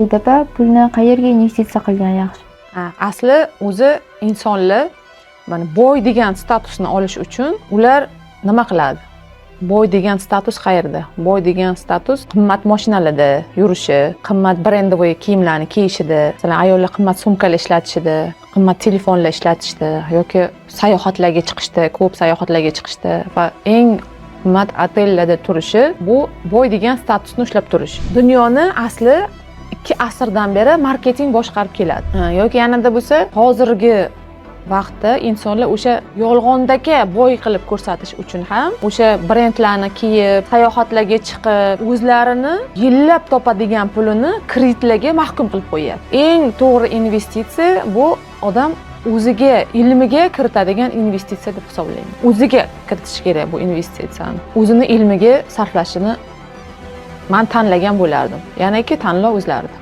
Opa, pulni qayerga investitsiya qilgan yaxshi? Asli o'zi insonlar mana boy degan statusni olish uchun ular nima qiladi? Boy degan status qayerda? Boy degan status qimmat mashinalarda yurishi, qimmat brendovoy kiyimlarni kiyishida, masalan, ayollar qimmat sumkalar ishlatishida, qimmat telefonlar ishlatishda yoki sayohatlarga chiqishda, ko'p sayohatlarga chiqishda va eng qimmat otellarda turishi bu boy degan statusni ushlab turish. Dunyoni asli 2 asrdan beri marketing boshqarib keladi. Yoki yanada bo'lsa, hozirgi vaqtda insonlar o'sha yolg'ondagi boy qilib ko'rsatish uchun ham o'sha brendlarni kiyib, sayohatlarga chiqib, o'zlarini yillab topadigan pulini kreditlarga mahkum qilib qo'yadi. Eng to'g'ri investitsiya bu odam o'ziga, ilmiga kiritadigan investitsiya deb hisoblayman. O'ziga kiritish kerak bu investitsiyani. O'zini ilmiga sarflashini men tanlagan bo'lardim. Ya'niki tanlov o'zlarida.